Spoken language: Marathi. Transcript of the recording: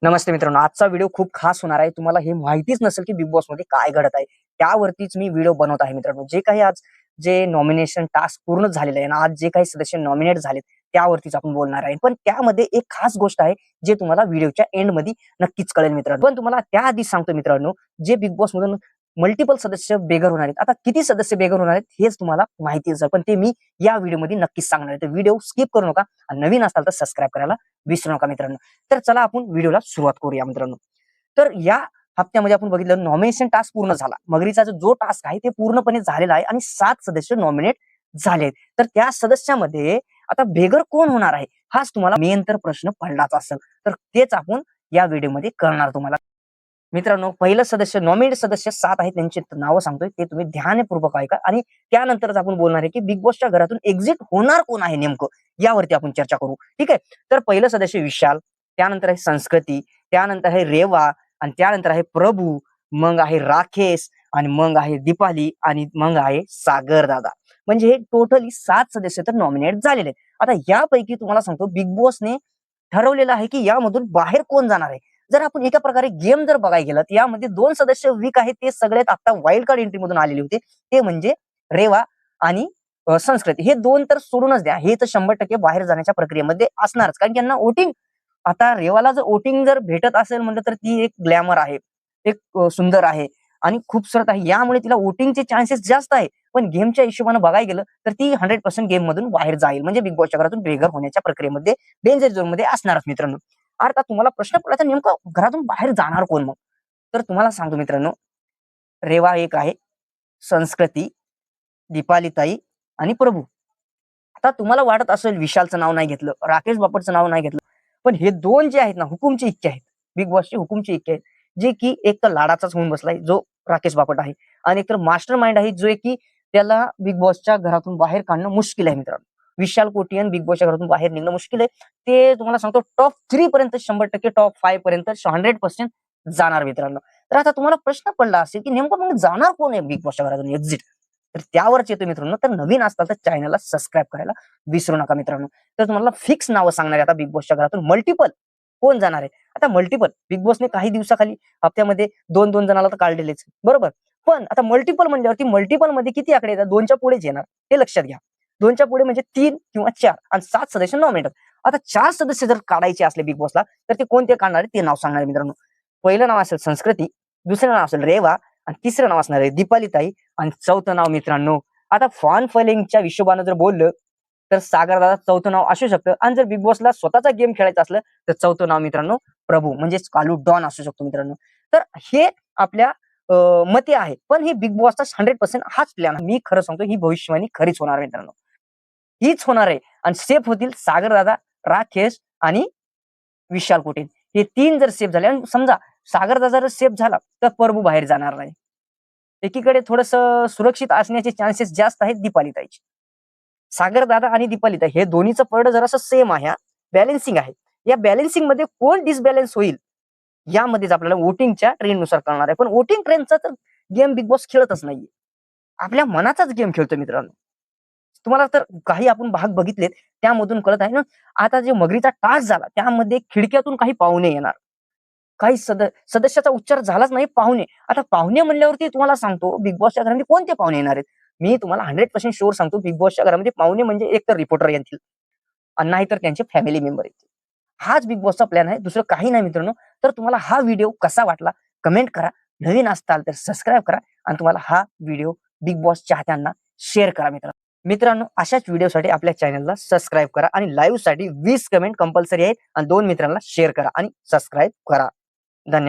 नमस्ते मित्रांनो, आजचा व्हिडिओ खूप खास होणार आहे. तुम्हाला हे माहितीच नसेल की बिग बॉस मध्ये काय घडत आहे. त्यावरतीच मी व्हिडिओ बनवत आहे मित्रांनो. जे काही आज नॉमिनेशन टास्क पूर्ण झालेलं आहे आणि आज जे काही सदस्य नॉमिनेट झालेत त्यावरतीच आपण बोलणार आहे. पण त्यामध्ये एक खास गोष्ट आहे जे तुम्हाला व्हिडिओच्या एंड मध्ये नक्कीच कळेल मित्रांनो. पण तुम्हाला त्याआधी सांगतो मित्रांनो, जे बिग बॉस मधून मल्टिपल सदस्य बेघर होणार आहेत. आता किती सदस्य बेघर होणार आहेत हेच तुम्हाला माहिती असेल, पण ते मी या व्हिडिओमध्ये नक्कीच सांगणार आहे. तर व्हिडिओ स्किप करू नका आणि नवीन असाल तर सबस्क्राईब करायला विसरू नका मित्रांनो. तर चला आपण व्हिडिओला सुरुवात करूया मित्रांनो. तर या हप्त्यामध्ये आपण बघितलं नॉमिनेशन टास्क पूर्ण झाला. मगरीचा जो टास्क आहे ते पूर्णपणे झालेला आहे आणि 7 सदस्य नॉमिनेट झाले. तर त्या सदस्यामध्ये आता बेघर कोण होणार आहे हाच तुम्हाला मेन तर प्रश्न पडलाच असेल. तर तेच आपण या व्हिडिओमध्ये करणार तुम्हाला. मित्रांनो, पहिलं सदस्य नॉमिनेट सदस्य 7 आहेत, त्यांची नावं सांगतोय ते तुम्ही ध्यानपूर्वक ऐका आणि त्यानंतरच आपण बोलणार आहे की बिग बॉसच्या घरातून एक्झिट होणार कोण आहे नेमकं, यावरती आपण चर्चा करू. ठीक आहे. तर पहिलं सदस्य विशाल, त्यानंतर आहे संस्कृती, त्यानंतर आहे रेवा आणि त्यानंतर आहे प्रभू, मग आहे राकेश आणि मग आहे दीपाली आणि मग आहे सागर दादा. म्हणजे हे टोटली 7 सदस्य तर नॉमिनेट झालेले आहेत. आता यापैकी तुम्हाला सांगतो बिग बॉसने ठरवलेलं आहे की यामधून बाहेर कोण जाणार आहे. जर आपण एका प्रकारे गेम जर बघायला गेलं तर यामध्ये 2 सदस्य वीक आहेत. ते सगळ्यात आता वाईल्ड कार्ड एंट्री मधून आलेले होते. ते म्हणजे रेवा आणि संस्कृती. हे 2 तर सोडूनच द्या. हे तर 100% बाहेर जाण्याच्या प्रक्रियेमध्ये असणारच. कारण त्यांना वोटिंग, आता रेवाला जर वोटिंग जर भेटत असेल म्हटलं तर ती एक ग्लॅमर आहे, एक सुंदर आहे आणि खूपसरत आहे. यामुळे तिला वोटिंगचे चान्सेस जास्त आहे. पण गेमच्या हिशोबाने बघायला गेलं तर ती 100% गेम मधून बाहेर जाईल. म्हणजे बिग बॉसच्या घरातून बेघर होण्याच्या प्रक्रियेमध्ये डेंजर झोन मध्ये असणारच मित्रांनो. आता तुम्हाला प्रश्न पडला तर नेमकं घरातून बाहेर जाणार कोण मग? तर तुम्हाला सांगतो मित्रांनो, रेवा एक आहे, संस्कृती, दीपालीताई आणि प्रभू. आता तुम्हाला वाटत असेल विशालचं नाव नाही घेतलं, राकेश बापटचं नाव नाही घेतलं. पण हे 2 जे आहेत ना, हुकूमचे इक्के आहेत. बिग बॉसचे हुकूमचे इक्के आहेत. जे की एक तर लाडाचाच होऊन बसलाय जो राकेश बापट आहे आणि एक तर मास्टर माइंड आहे जो की त्याला बिग बॉसच्या घरातून बाहेर काढणं मुश्किल आहे मित्रांनो. विशाल कोटियन बिग बॉसच्या घरातून बाहेर निघणं मुश्किल आहे. ते तुम्हाला सांगतो टॉप 3 पर्यंत 100%, टॉप 5 पर्यंत 100% जाणार मित्रांनो. तर आता तुम्हाला प्रश्न पडला असेल की नेमकं मग जाणार कोण आहे बिग बॉसच्या घरातून एक्झिट? तर त्यावरच येतो मित्रांनो. तर नवीन असताल तर चॅनलला सबस्क्राईब करायला विसरू नका मित्रांनो. तर तुम्हाला फिक्स नावं सांगणार आहे आता बिग बॉसच्या घरातून मल्टिपल कोण जाणार आहे. आता मल्टिपल बिग बॉसने काही दिवसाखाली हप्त्यामध्ये 2-2 जणाला तर काढलेलेच बरोबर. पण आता मल्टिपल म्हणल्यावरती मल्टिपल मध्ये किती आकडे येतात? 2च्या पुढेच येणार, हे लक्षात घ्या. 2च्या पुढे म्हणजे 3 किंवा 4 आणि 7 सदस्य नॉमिनेट. आता 4 सदस्य जर काढायचे असले बिग बॉसला तर ते कोणते काढणार आहे ते नाव सांगणार आहे मित्रांनो. पहिलं नाव असेल संस्कृती, दुसरं नाव असेल रेवा आणि तिसरं नाव असणार आहे दीपालीताई आणि चौथं नाव मित्रांनो, आता फॉन फॉलोइंगच्या हिशोबानं जर बोललं तर सागर दादा चौथं नाव असू शकतं. आणि जर बिग बॉसला स्वतःचा गेम खेळायचा असलं तर चौथं नाव मित्रांनो प्रभू म्हणजेच कालू डॉन असू शकतो मित्रांनो. तर हे आपल्या मते आहे. पण हे बिग बॉसचा 100% हाच प्लॅन आहे. मी खरं सांगतो ही भविष्यवाणी खरीच होणार आहे मित्रांनो. हीच होणार आहे आणि सेफ होतील सागर दादा, राकेश आणि विशाल कोटेन. हे 3 जर सेफ झाले आणि समजा सागर दादा जर सेफ झाला तर प्रभू बाहेर जाणार नाही. एकीकडे थोडंसं सुरक्षित असण्याचे चान्सेस जास्त आहेत दीपालीताईचे. सागर दादा आणि दीपालीताई हे दोन्हीचं पड जरासं सेम आहे, बॅलन्सिंग आहे. या बॅलन्सिंग मध्ये कोण डिसबॅलन्स होईल यामध्येच आपल्याला वोटिंगच्या ट्रेंडनुसार कळणार आहे. पण वोटिंग ट्रेंडचा तर गेम बिग बॉस खेळतच नाहीये. आपल्या मनाचाच गेम खेळतो मित्रांनो. तुम्हाला तर काही आपण भाग बघितलेत त्यामधून कळत आहे ना. आता जे मगरीचा टास्क झाला त्यामध्ये खिडक्यातून काही पाहुणे येणार. काही सदस्याचा उच्चार झालाच नाही, पाहुणे. आता पाहुणे म्हणल्यावरती तुम्हाला सांगतो बिग बॉसच्या घरामध्ये कोणते पाहुणे येणार आहेत? मी तुम्हाला 100% शुअर सांगतो बिग बॉसच्या घरामध्ये पाहुणे म्हणजे एक तर रिपोर्टर येतील आणि नाहीतर त्यांचे फॅमिली मेंबर येतील. हाच बिग बॉसचा प्लॅन आहे, दुसरं काही नाही मित्रांनो. तर तुम्हाला हा व्हिडिओ कसा वाटला कमेंट करा. नवीन असताल तर सबस्क्राईब करा आणि तुम्हाला हा व्हिडिओ बिग बॉस चाहत्यांना शेअर करा मित्रांनो. मित्रांनो, अशाच व्हिडिओसाठी आपल्या चॅनलला सबस्क्राईब करा आणि लाईव्हसाठी 20 कमेंट कंपल्सरी आहेत आणि 2 मित्रांना शेअर करा आणि सबस्क्राईब करा.